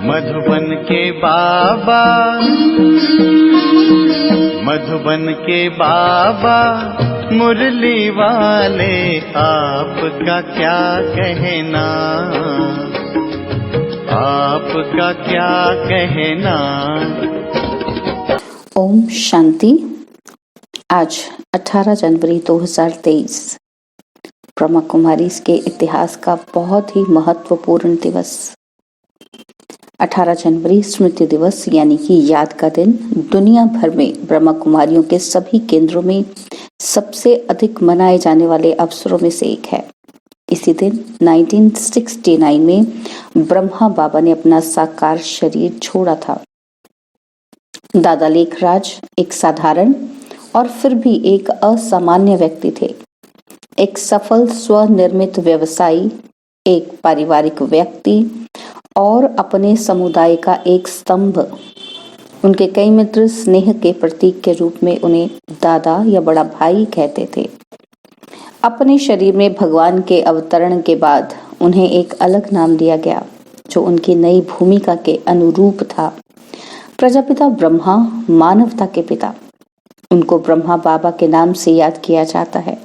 मधुबन के बाबा, मधुबन के बाबा मुरली वाले, आपका क्या कहना, आपका क्या कहना। ओम शांति। आज 18 जनवरी 2023 ब्रह्मा कुमारीज के इतिहास का बहुत ही महत्वपूर्ण दिवस। 18 जनवरी स्मृति दिवस यानी कि याद का दिन दुनिया भर में ब्रह्मा कुमारियों के सभी केंद्रों में सबसे अधिक मनाए जाने वाले अवसरों में से एक है। इसी दिन 1969 में ब्रह्मा बाबा ने अपना साकार शरीर छोड़ा था। दादा लेखराज एक साधारण और फिर भी एक असामान्य व्यक्ति थे। एक सफल स्वनिर्मित व्यवसायी, एक पारिवारिक व्यक्ति और अपने समुदाय का एक स्तंभ। उनके कई मित्र स्नेह के प्रतीक के रूप में उन्हें दादा या बड़ा भाई कहते थे। अपने शरीर में भगवान के अवतरण के बाद उन्हें एक अलग नाम दिया गया जो उनकी नई भूमिका के अनुरूप था। प्रजापिता ब्रह्मा मानवता के पिता, उनको ब्रह्मा बाबा के नाम से याद किया जाता है।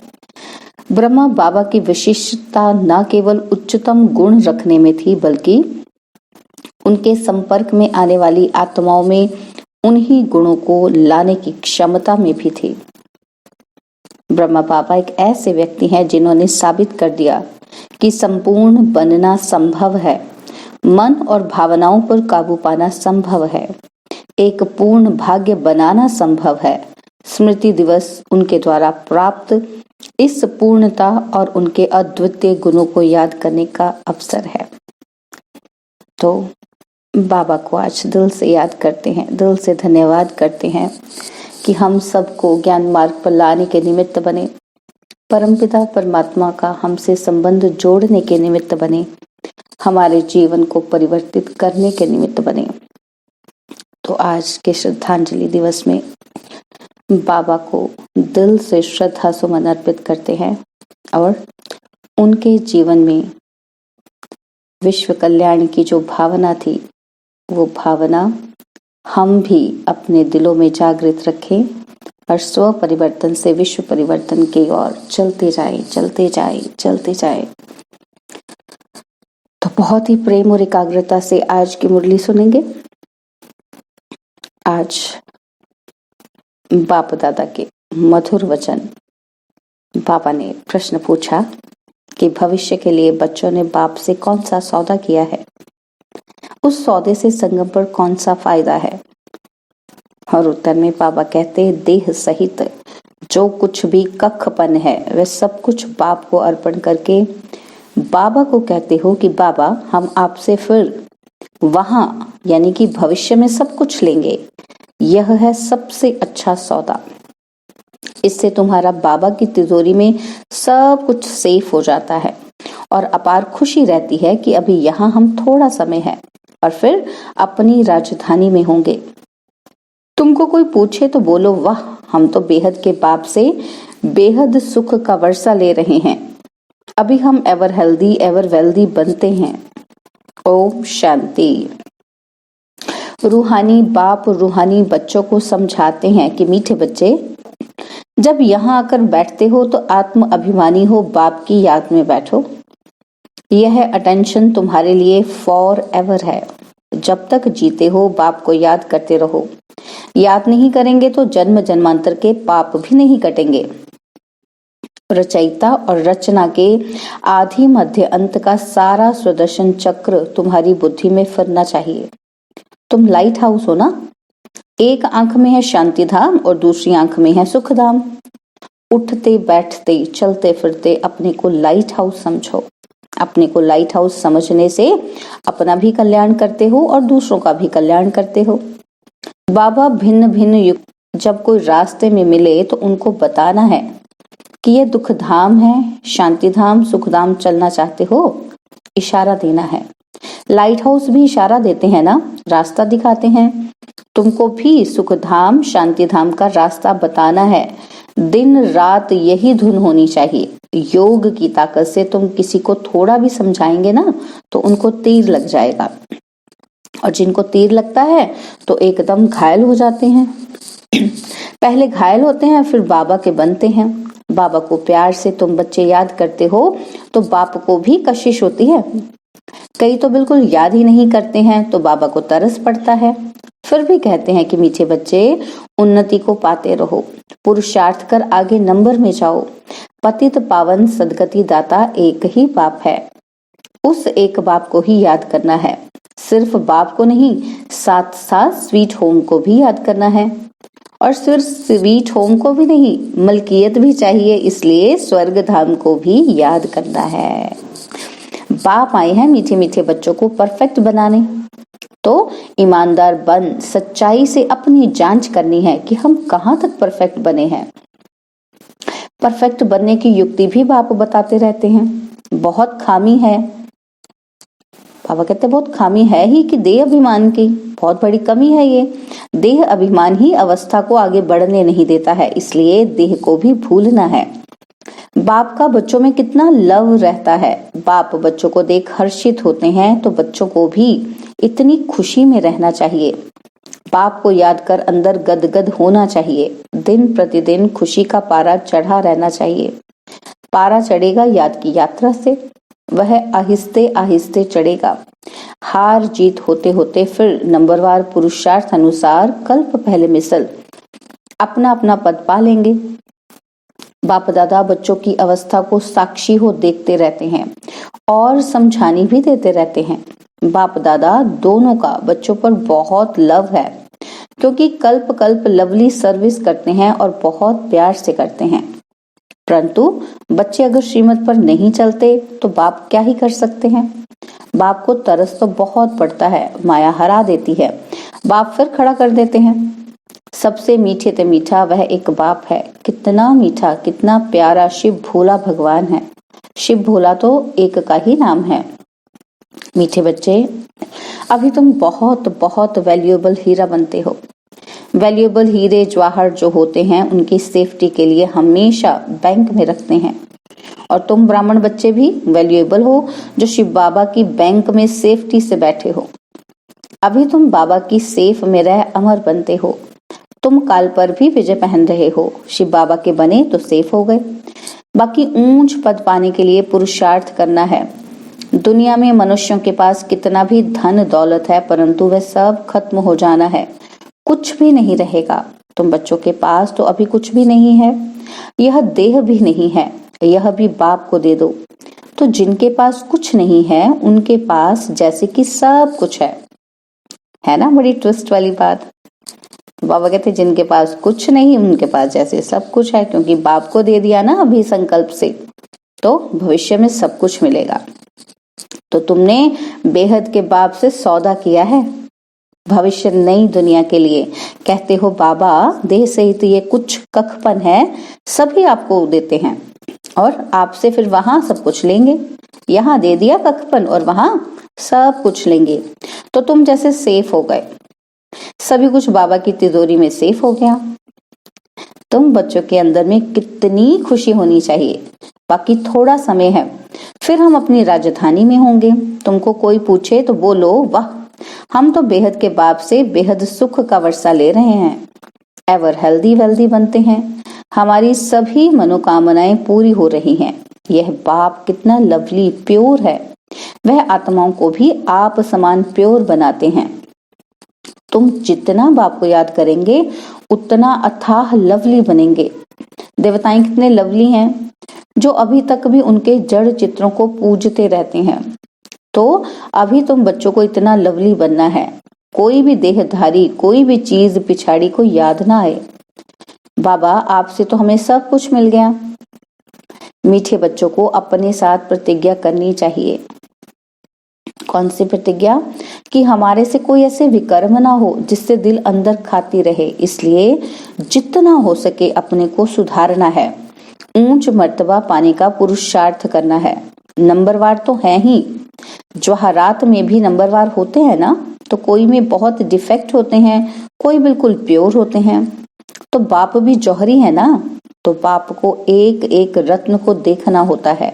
ब्रह्मा बाबा की विशिष्टता न केवल उच्चतम गुण रखने में थी, बल्कि उनके संपर्क में आने वाली आत्माओं में उन्हीं गुणों को लाने की क्षमता में भी थी। ब्रह्मा बाबा एक ऐसे व्यक्ति हैं जिन्होंने साबित कर दिया कि संपूर्ण बनना संभव है, मन और भावनाओं पर काबू पाना संभव है, एक पूर्ण भाग्य बनाना संभव है। स्मृति दिवस उनके द्वारा प्राप्त इस पूर्णता और उनके अद्वितीय गुणों को याद करने का अवसर है। तो बाबा को आज दिल से याद करते हैं, दिल से धन्यवाद करते हैं कि हम सबको ज्ञान मार्ग पर लाने के निमित्त बने, परमपिता परमात्मा का हमसे संबंध जोड़ने के निमित्त बने, हमारे जीवन को परिवर्तित करने के निमित्त बने। तो आज के श्रद्धांजलि दिवस में बाबा को दिल से श्रद्धा सुमन अर्पित करते हैं और उनके जीवन में विश्व कल्याण की जो भावना थी, वो भावना हम भी अपने दिलों में जागृत रखें और स्व परिवर्तन से विश्व परिवर्तन की ओर चलते जाए, चलते जाए, चलते जाए। तो बहुत ही प्रेम और एकाग्रता से आज की मुरली सुनेंगे। आज बाप दादा के मधुर वचन। बाबा ने प्रश्न पूछा कि भविष्य के लिए बच्चों ने बाप से कौन सा सौदा किया है, उस सौदे से संगम पर कौन सा फायदा है। और उत्तर में बाबा कहते हैं, देह सहित जो कुछ भी कखपन है वह सब कुछ बाप को अर्पण करके बाबा को कहते हो कि बाबा हम आपसे फिर वहां यानी कि भविष्य में सब कुछ लेंगे। यह है सबसे अच्छा सौदा। इससे तुम्हारा बाबा की तिजोरी में सब कुछ सेफ हो जाता है और अपार खुशी रहती है कि अभी यहाँ हम थोड़ा समय है और फिर अपनी राजधानी में होंगे। तुमको कोई पूछे तो बोलो, वाह हम तो बेहद के बाप से बेहद सुख का वर्षा ले रहे हैं, अभी हम एवर हेल्दी एवर वेल्दी बनते हैं। ओम शांति। रूहानी बाप रूहानी बच्चों को समझाते हैं कि मीठे बच्चे, जब यहाँ आकर बैठते हो तो आत्म अभिमानी हो, बाप की याद में बैठो। यह अटेंशन तुम्हारे लिए फॉर एवर है। जब तक जीते हो बाप को याद करते रहो। याद नहीं करेंगे तो जन्म जन्मांतर के पाप भी नहीं कटेंगे। रचयिता और रचना के आदि मध्य अंत का सारा सुदर्शन चक्र तुम्हारी बुद्धि में फिरना चाहिए। तुम लाइट हाउस हो ना, एक आंख में है शांति धाम और दूसरी आंख में है सुख धाम। उठते बैठते चलते फिरते अपने को लाइट हाउस समझो। अपने को लाइट हाउस समझने से अपना भी कल्याण करते हो और दूसरों का भी कल्याण करते हो। बाबा भिन्न भिन्न युग जब कोई रास्ते में मिले तो उनको बताना है कि यह दुख धाम है, शांति धाम, सुख धाम चलना चाहते हो, इशारा देना है। लाइट हाउस भी इशारा देते हैं ना, रास्ता दिखाते हैं। तुमको भी सुख धाम शांति धाम का रास्ता बताना है। दिन रात यही धुन होनी चाहिए। योग की ताकत से तुम किसी को थोड़ा भी समझाएंगे ना तो उनको तीर लग जाएगा। और जिनको तीर लगता है तो एकदम घायल हो जाते हैं। पहले घायल होते हैं फिर बाबा के बनते हैं। बाबा को प्यार से तुम बच्चे याद करते हो तो बाप को भी कशिश होती है। कई तो बिल्कुल याद ही नहीं करते हैं तो बाबा को तरस पड़ता है। फिर भी कहते हैं कि मीठे बच्चे, उन्नति को पाते रहो, पुरुषार्थ कर आगे नंबर में जाओ। पतित पावन सदगति दाता एक ही बाप है, उस एक बाप को ही याद करना है। सिर्फ बाप को नहीं, साथ साथ स्वीट होम को भी याद करना है। और सिर्फ स्वीट होम को भी नहीं, मलकियत भी चाहिए, इसलिए स्वर्ग धाम को भी याद करना है। बाप आए हैं मीठे मीठे बच्चों को परफेक्ट बनाने। तो ईमानदार बन सच्चाई से अपनी जांच करनी है कि हम कहाँ तक परफेक्ट बने हैं। परफेक्ट बनने की युक्ति भी बाप बताते रहते हैं। बहुत खामी है, बाबा कहते बहुत खामी है ही कि देह अभिमान की बहुत बड़ी कमी है। ये देह अभिमान ही अवस्था को आगे बढ़ने नहीं देता है, इसलिए देह को भी भूलना है। बाप का बच्चों में कितना लव रहता है। बाप बच्चों को देख हर्षित होते हैं तो बच्चों को भी इतनी खुशी में रहना चाहिए। बाप को याद कर अंदर गदगद होना चाहिए। दिन प्रतिदिन खुशी का पारा चढ़ा रहना चाहिए। पारा चढ़ेगा याद की यात्रा से, वह आहिस्ते आहिस्ते चढ़ेगा। हार जीत होते होते फिर नंबरवार पुरुषार्थ अनुसार कल्प पहले मिसल अपना अपना पद पा लेंगे। बाप दादा बच्चों की अवस्था को साक्षी हो देखते रहते हैं और समझानी भी देते रहते हैं। बाप दादा दोनों का बच्चों पर बहुत लव है, क्योंकि कल्प कल्प लवली सर्विस करते हैं और बहुत प्यार से करते हैं। परंतु बच्चे अगर श्रीमत पर नहीं चलते तो बाप क्या ही कर सकते हैं। बाप को तरस तो बहुत पड़ता है, माया हरा देती है, बाप फिर खड़ा कर देते हैं। सबसे मीठे ते मीठा वह एक बाप है। कितना मीठा, कितना प्यारा शिव भोला भगवान है। शिव भोला तो एक का ही नाम है। मीठे बच्चे, अभी तुम बहुत बहुत वैल्यूएबल हीरा बनते हो। वैल्यूएबल हीरे जवाहर जो होते हैं उनकी सेफ्टी के लिए हमेशा बैंक में रखते हैं। और तुम ब्राह्मण बच्चे भी वैल्यूएबल हो, जो शिव बाबा की बैंक में सेफ्टी से बैठे हो। अभी तुम बाबा की सेफ में रह अमर बनते हो। तुम काल पर भी विजय पहन रहे हो। शिव बाबा के बने तो सेफ हो गए। बाकी ऊंच पद पाने के लिए पुरुषार्थ करना है। दुनिया में मनुष्यों के पास कितना भी धन दौलत है, परंतु वह सब खत्म हो जाना है, कुछ भी नहीं रहेगा। तुम बच्चों के पास तो अभी कुछ भी नहीं है, यह देह भी नहीं है, यह भी बाप को दे दो। तो जिनके पास कुछ नहीं है उनके पास जैसे कि सब कुछ है ना। बड़ी ट्विस्ट वाली बात। बाबा कहते जिनके पास कुछ नहीं उनके पास जैसे सब कुछ है, क्योंकि बाप को दे दिया ना अभी संकल्प से, तो भविष्य में सब कुछ मिलेगा। तो तुमने बेहद के बाप से सौदा किया है भविष्य नई दुनिया के लिए। कहते हो बाबा देह सहित ये कुछ कखपन है सभी आपको देते हैं और आपसे फिर वहां सब कुछ लेंगे। यहाँ दे दिया कखपन और वहां सब कुछ लेंगे। तो तुम जैसे सेफ हो गए, सभी कुछ बाबा की तिजोरी में सेफ हो गया। तुम बच्चों के अंदर में कितनी खुशी होनी चाहिए। बाकी थोड़ा समय है, फिर हम अपनी राजधानी में होंगे। तुमको कोई पूछे तो बोलो वाह, हम तो बेहद के बाप से बेहद सुख का वर्षा ले रहे हैं। एवर हेल्दी वेल्दी बनते हैं, हमारी सभी मनोकामनाएं पूरी हो रही हैं। यह बाप कितना लवली प्योर है, वह आत्माओं को भी आप समान प्योर बनाते हैं। तुम जितना बाप को याद करेंगे उतना अथाह लवली बनेंगे। देवताएं कितने लवली हैं, जो अभी तक भी उनके जड़ चित्रों को पूजते रहते हैं। तो अभी तुम बच्चों को इतना लवली बनना है, कोई भी देहधारी कोई भी चीज पिछाड़ी को याद ना आए। बाबा आपसे तो हमें सब कुछ मिल गया। मीठे बच्चों को अपने साथ प्रतिज्ञा करनी चाहिए। कौन सी प्रतिज्ञा? कि हमारे से कोई ऐसे विकर्म ना हो जिससे दिल अंदर खाती रहे। इसलिए जितना हो सके अपने को सुधारना है, ऊंच मर्तबा पाने का पुरुषार्थ करना है। नंबरवार तो है ही, जवाहरात में भी नंबरवार होते हैं ना, तो कोई में बहुत डिफेक्ट होते हैं, कोई बिल्कुल प्योर होते हैं। तो बाप भी जौहरी है ना, तो बाप को एक एक रत्न को देखना होता है।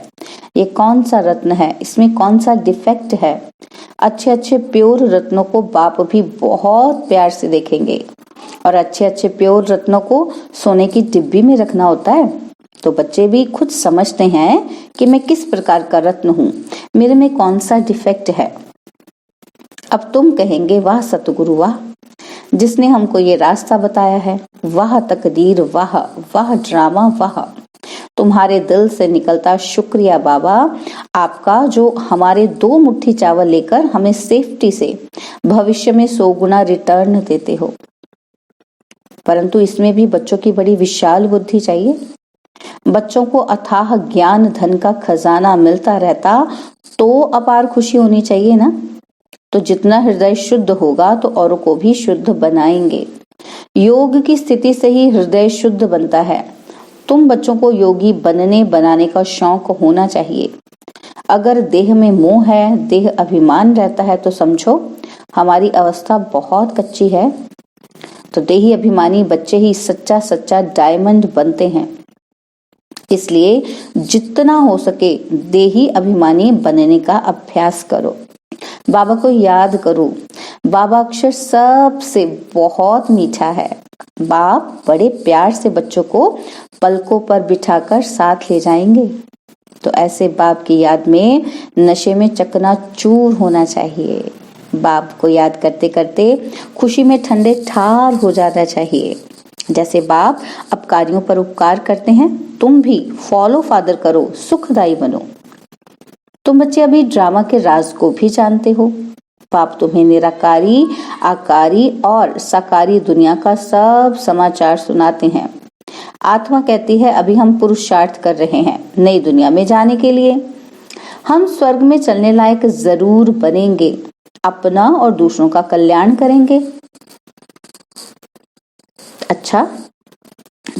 ये कौन सा रत्न है, इसमें कौन सा डिफेक्ट है। अच्छे अच्छे प्योर रत्नों को बाप भी बहुत प्यार से देखेंगे, और अच्छे अच्छे प्योर रत्नों को सोने की डिब्बी में रखना होता है। तो बच्चे भी खुद समझते हैं कि मैं किस प्रकार का रत्न हूँ, मेरे में कौन सा डिफेक्ट है। अब तुम कहेंगे, वाह सतगुरु वाह, जिसने हमको ये रास्ता बताया है, वाह तकदीर वाह, वाह ड्रामा वाह। तुम्हारे दिल से निकलता शुक्रिया बाबा आपका, जो हमारे 2 मुट्ठी चावल लेकर हमें सेफ्टी से भविष्य में 100 गुना रिटर्न देते हो। परंतु इसमें भी बच्चों की बड़ी विशाल बुद्धि चाहिए। बच्चों को अथाह ज्ञान धन का खजाना मिलता रहता तो अपार खुशी होनी चाहिए ना। तो जितना हृदय शुद्ध होगा तो औरों को भी शुद्ध बनाएंगे। योग की स्थिति से ही हृदय शुद्ध बनता है। तुम बच्चों को योगी बनने बनाने का शौक होना चाहिए। अगर देह में मोह है, देह अभिमान रहता है, तो समझो हमारी अवस्था बहुत कच्ची है। तो देही अभिमानी बच्चे ही सच्चा सच्चा डायमंड बनते हैं। इसलिए जितना हो सके देही अभिमानी बनने का अभ्यास करो। बाबा को याद करो। बाबा अक्षर सबसे बहुत मीठा है। बाप बड़े प्यार से बच्चों को पलकों पर बिठाकर साथ ले जाएंगे। तो ऐसे बाप की याद में नशे में चकनाचूर होना चाहिए। बाप को याद करते करते खुशी में ठंडे ठार हो जाना चाहिए। जैसे बाप अपकारियों पर उपकार करते हैं, तुम भी फॉलो फादर करो, सुखदायी बनो। तुम बच्चे अभी ड्रामा के राज को भी जानते हो। बाप तुम्हें निराकारी, आकारी और साकारी दुनिया का सब समाचार सुनाते हैं। आत्मा कहती है अभी हम पुरुषार्थ कर रहे हैं नई दुनिया में जाने के लिए। हम स्वर्ग में चलने लायक जरूर बनेंगे, अपना और दूसरों का कल्याण करेंगे। अच्छा,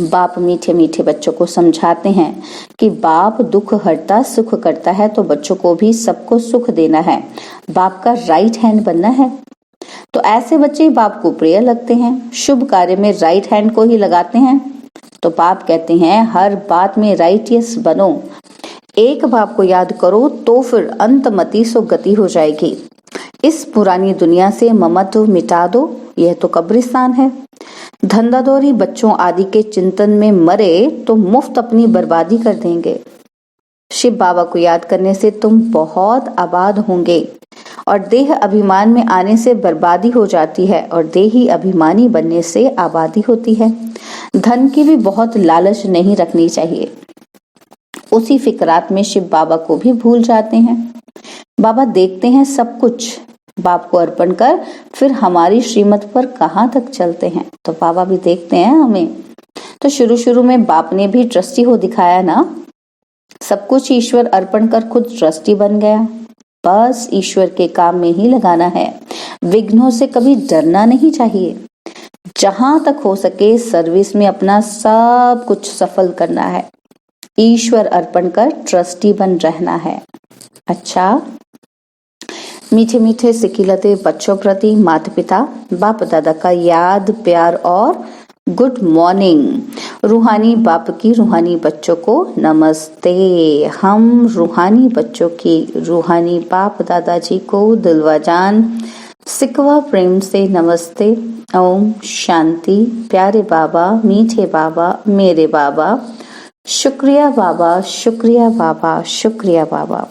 बाप मीठे मीठे बच्चों को समझाते हैं कि बाप दुख हरता सुख करता है, तो बच्चों को भी सबको सुख देना है, बाप का राइट हैंड बनना है। तो ऐसे बच्चे बाप को प्रिय लगते हैं, शुभ कार्य में राइट हैंड को ही लगाते हैं। तो बाप कहते हैं हर बात में राइटियस बनो। एक बाप को याद करो तो फिर अंतमति सो गति हो जाएगी। इस पुरानी दुनिया से ममत्व मिटा दो, यह तो कब्रिस्तान है। धंधादौरी बच्चों आदि के चिंतन में मरे तो मुफ्त अपनी बर्बादी कर देंगे। शिव बाबा को याद करने से तुम बहुत आबाद होंगे, और देह अभिमान में आने से बर्बादी हो जाती है, और देही अभिमानी बनने से आबादी होती है। धन की भी बहुत लालच नहीं रखनी चाहिए। उसी फिक्रात में शिव बाबा को भी भूल जाते हैं। बाबा देखते हैं सब कुछ, बाप को अर्पण कर फिर हमारी श्रीमत पर कहाँ तक चलते हैं। तो बाबा भी देखते हैं हमें। तो शुरू शुरू में बाप ने भी ट्रस्टी हो दिखाया ना, सब कुछ ईश्वर अर्पण कर खुद ट्रस्टी बन गया। बस ईश्वर के काम में ही लगाना है, विघ्नों से कभी डरना नहीं चाहिए। जहां तक हो सके सर्विस में अपना सब कुछ सफल करना है, ईश्वर अर्पण कर ट्रस्टी बन रहना है। अच्छा, मीठे मीठे सिकिलते बच्चों प्रति माता पिता बाप दादा का याद प्यार और गुड मॉर्निंग। रूहानी बाप की रूहानी बच्चों को नमस्ते। हम रूहानी बच्चों की रूहानी बाप दादाजी को दिलवा जान सिकवा प्रेम से नमस्ते। ओम शांति। प्यारे बाबा, मीठे बाबा, मेरे बाबा, शुक्रिया बाबा, शुक्रिया बाबा, शुक्रिया बाबा।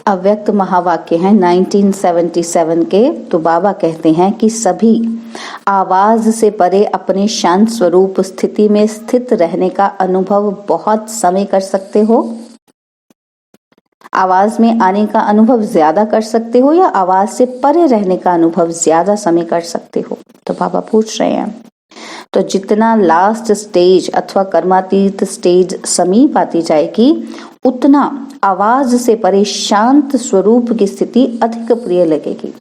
अव्यक्त महावाक्य है 1977 के। तो बाबा कहते हैं कि सभी आवाज से परे अपने शांत स्वरूप स्थिति में स्थित रहने का अनुभव बहुत समय कर सकते हो। आवाज में आने का अनुभव ज्यादा कर सकते हो, या आवाज से परे रहने का अनुभव ज्यादा समय कर सकते हो। तो बाबा पूछ रहे हैं। तो जितना लास्ट स्टेज अथवा कर्मातीत स्टेज समीप आती जाएगी, उतना आवाज से परे शांत स्वरूप की स्थिति अधिक प्रिय लगेगी।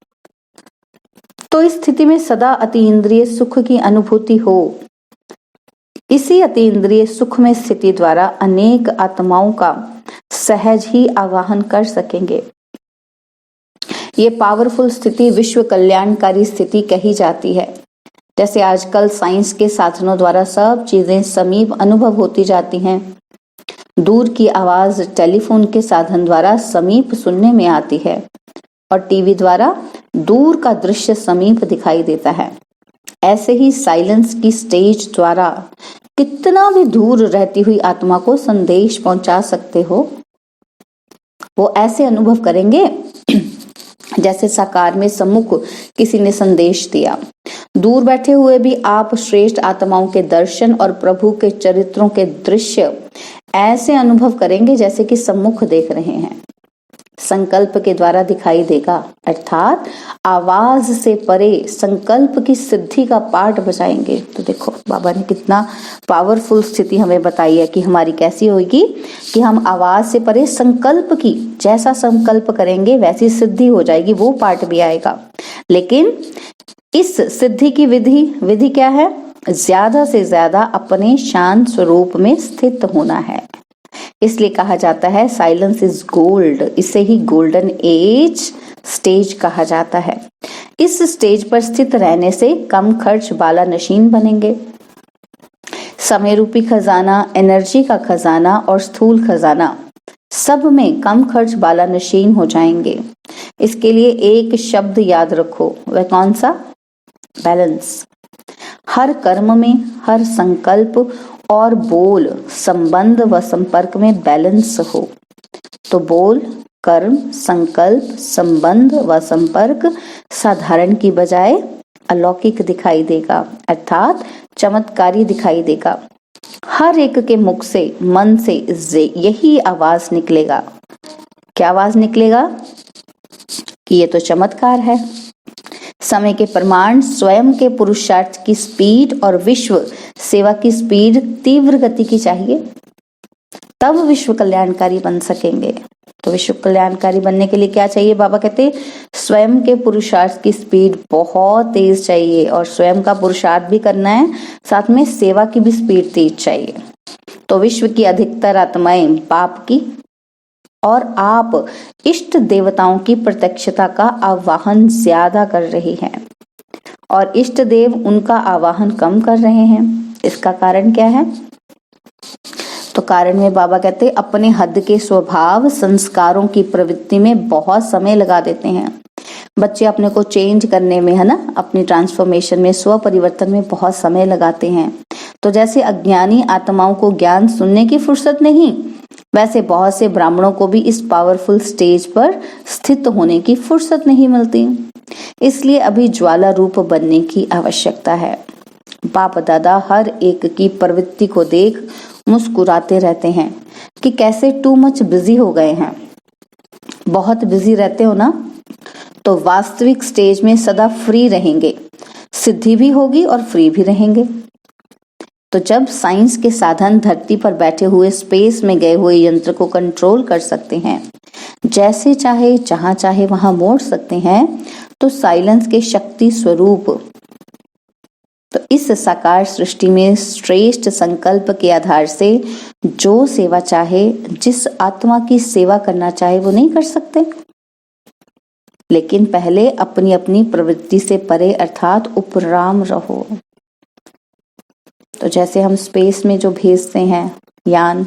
तो इस स्थिति में सदा अतीन्द्रिय सुख की अनुभूति हो। इसी अतीन्द्रिय सुख में स्थिति द्वारा अनेक आत्माओं का सहज ही आवाहन कर सकेंगे। ये पावरफुल स्थिति विश्व कल्याणकारी स्थिति कही जाती है। जैसे आजकल साइंस के साधनों द्वारा सब चीजें समीप अनुभव होती जाती हैं। दूर की आवाज टेलीफोन के साधन द्वारा समीप सुनने में आती है और टीवी द्वारा दूर का दृश्य समीप दिखाई देता है। ऐसे ही साइलेंस की स्टेज द्वारा कितना भी दूर रहती हुई आत्मा को संदेश पहुंचा सकते हो। वो ऐसे अनुभव करेंगे जैसे साकार में सम्मुख किसी ने संदेश दिया। दूर बैठे हुए भी आप श्रेष्ठ आत्माओं के दर्शन और प्रभु के चरित्रों के दृश्य ऐसे अनुभव करेंगे जैसे कि सम्मुख देख रहे हैं। संकल्प के द्वारा दिखाई देगा, अर्थात आवाज से परे संकल्प की सिद्धि का पाठ बजाएंगे। तो देखो बाबा ने कितना पावरफुल स्थिति हमें बताई है कि हमारी कैसी होगी कि हम आवाज से परे संकल्प की, जैसा संकल्प करेंगे वैसी सिद्धि हो जाएगी, वो पाठ भी आएगा। लेकिन इस सिद्धि की विधि क्या है? ज्यादा से ज्यादा अपने शांत स्वरूप में स्थित होना है। इसलिए कहा जाता है साइलेंस इज गोल्ड। इसे ही गोल्डन एज स्टेज कहा जाता है। इस स्टेज पर स्थित रहने से कम खर्च बाला नशीन बनेंगे। समय रूपी खजाना, एनर्जी का खजाना और स्थूल खजाना सब में कम खर्च बाला नशीन हो जाएंगे। इसके लिए एक शब्द याद रखो, वह कौन सा? बैलेंस। हर कर्म में, हर संकल्प और बोल, संबंध व संपर्क में बैलेंस हो। तो बोल, कर्म, संकल्प, संबंध व संपर्क साधारण की बजाय अलौकिक दिखाई देगा, अर्थात चमत्कारी दिखाई देगा। हर एक के मुख से, मन से यही आवाज निकलेगा। क्या आवाज निकलेगा? कि ये तो चमत्कार है। समय के प्रमाण स्वयं के पुरुषार्थ की स्पीड और विश्व सेवा की स्पीड तीव्र गति की चाहिए, तब विश्व कल्याणकारी बन सकेंगे। तो विश्व कल्याणकारी बनने के लिए क्या चाहिए? बाबा कहते स्वयं के पुरुषार्थ की स्पीड बहुत तेज चाहिए और स्वयं का पुरुषार्थ भी करना है, साथ में सेवा की भी स्पीड तेज चाहिए। तो विश्व की अधिकतर आत्माएं पाप की और आप इष्ट देवताओं की प्रत्यक्षता का आवाहन ज्यादा कर रही हैं और इष्ट देव उनका आवाहन कम कर रहे हैं। इसका कारण क्या है? तो कारण में बाबा कहते अपने हद के स्वभाव संस्कारों की प्रवृत्ति में बहुत समय लगा देते हैं। बच्चे अपने को चेंज करने में, है ना, अपनी ट्रांसफॉर्मेशन में, स्व परिवर्तन में बहुत समय लगाते हैं। तो जैसे अज्ञानी आत्माओं को ज्ञान सुनने की फुर्सत नहीं, वैसे बहुत से ब्राह्मणों को भी इस पावरफुल स्टेज पर स्थित होने की फुर्सत नहीं मिलती। इसलिए अभी ज्वाला रूप बनने की आवश्यकता है। बाप दादा हर एक की प्रवृत्ति को देख मुस्कुराते रहते हैं कि कैसे टू मच बिजी हो गए हैं। बहुत बिजी रहते हो ना, तो वास्तविक स्टेज में सदा फ्री रहेंगे, सिद्धि भी होगी और फ्री भी रहेंगे। तो जब साइंस के साधन धरती पर बैठे हुए स्पेस में गए हुए यंत्र को कंट्रोल कर सकते हैं, जैसे चाहे जहां चाहे वहां मोड़ सकते हैं, तो साइलेंस के शक्ति स्वरूप, तो इस साकार सृष्टि में श्रेष्ठ संकल्प के आधार से जो सेवा चाहे, जिस आत्मा की सेवा करना चाहे, वो नहीं कर सकते। लेकिन पहले अपनी अपनी प्रवृत्ति से परे अर्थात उपराम रहो। तो जैसे हम स्पेस में जो भेजते हैं यान,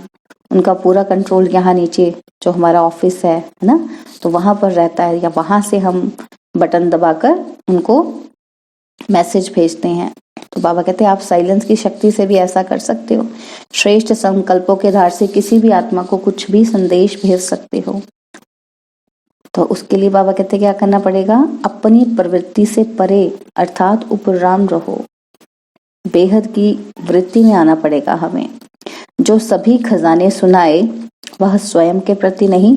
उनका पूरा कंट्रोल यहाँ नीचे जो हमारा ऑफिस है ना, तो वहां पर रहता है, या वहां से हम बटन दबाकर उनको मैसेज भेजते हैं। तो बाबा कहते हैं आप साइलेंस की शक्ति से भी ऐसा कर सकते हो। श्रेष्ठ संकल्पों के आधार से किसी भी आत्मा को कुछ भी संदेश भेज सकते हो। तो उसके लिए बाबा कहते क्या करना पड़ेगा? अपनी प्रवृत्ति से परे अर्थात उपराम रहो, बेहद की वृत्ति में आना पड़ेगा हमें। जो सभी खजाने सुनाए वह स्वयं के प्रति नहीं,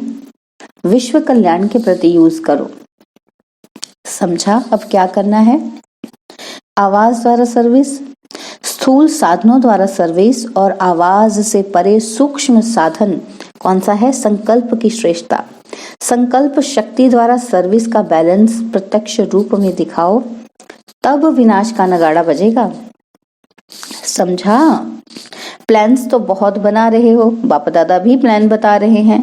विश्व कल्याण के प्रति यूज करो। समझा अब क्या करना है? आवाज द्वारा सर्विस, स्थूल साधनों द्वारा सर्विस और आवाज से परे सूक्ष्म साधन कौन सा है? संकल्प की श्रेष्ठता। संकल्प शक्ति द्वारा सर्विस का बैलेंस प्रत्यक्ष रूप में दिखाओ, तब विनाश का नगाड़ा बजेगा। समझा? प्लान्स तो बहुत बना रहे हो, बाप दादा भी प्लान बता रहे हैं।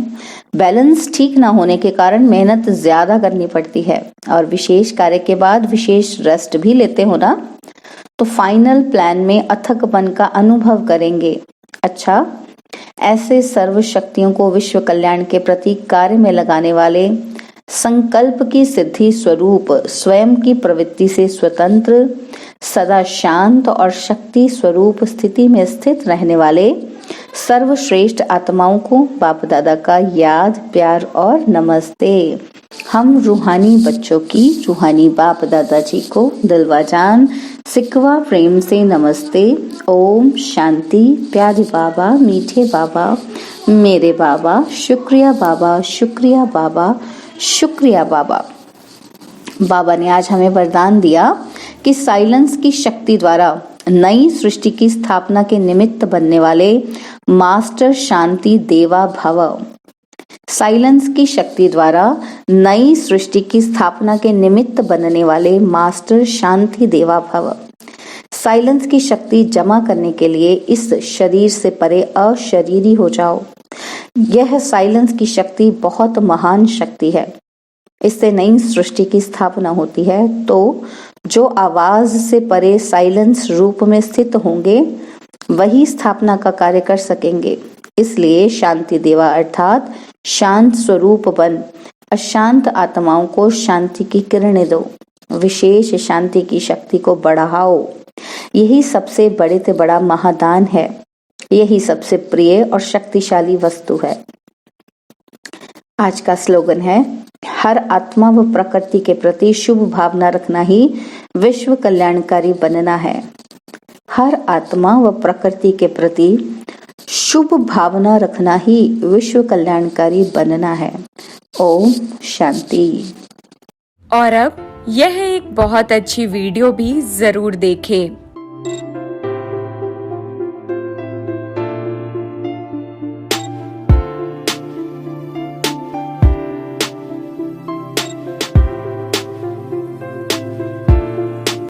बैलेंस ठीक ना होने के कारण मेहनत ज्यादा करनी पड़ती है और विशेष कार्य के बाद विशेष रेस्ट भी लेते हो ना, तो फाइनल प्लान में अथकपन का अनुभव करेंगे। अच्छा, ऐसे सर्व शक्तियों को विश्व कल्याण के प्रति कार्य में लगाने वाले, संकल्प की सिद्धि स्वरूप स्वयं की प्रवृत्ति से स्वतंत्र, सदा शांत और शक्ति स्वरूप स्थिति में स्थित रहने वाले सर्वश्रेष्ठ आत्माओं को बाप दादा का याद, प्यार और नमस्ते। हम रूहानी बच्चों की रूहानी बाप दादा जी को दिलवा जान सिकवा प्रेम से नमस्ते। ओम शांति। प्यारे बाबा, मीठे बाबा, मेरे बाबा, शुक्रिया बाबा, शुक्रिया बाबा, शुक्रिया बाबा। बाबा ने आज हमें वरदान दिया कि साइलेंस की शक्ति द्वारा नई सृष्टि की स्थापना के निमित्त बनने वाले मास्टर शांति देवा भव। साइलेंस की शक्ति द्वारा नई सृष्टि की स्थापना के निमित्त बनने वाले मास्टर शांति देवा भव। साइलेंस की शक्ति जमा करने के लिए इस शरीर से परे अशरीरी हो जाओ। यह साइलेंस की शक्ति बहुत महान शक्ति है। इससे नई सृष्टि की स्थापना होती है। तो जो आवाज से परे साइलेंस रूप में स्थित होंगे वही स्थापना का कार्य कर सकेंगे। इसलिए शांति देवा अर्थात शांत स्वरूप बन अशांत आत्माओं को शांति की किरणें दो। विशेष शांति की शक्ति को बढ़ाओ। यही सबसे बड़े से बड़ा महादान है। यही सबसे प्रिय और शक्तिशाली वस्तु है। आज का स्लोगन है, हर आत्मा व प्रकृति के प्रति शुभ भावना रखना ही विश्व कल्याणकारी बनना है। हर आत्मा व प्रकृति के प्रति शुभ भावना रखना ही विश्व कल्याणकारी बनना है। ओम शांति। और अब यह एक बहुत अच्छी वीडियो भी जरूर देखें।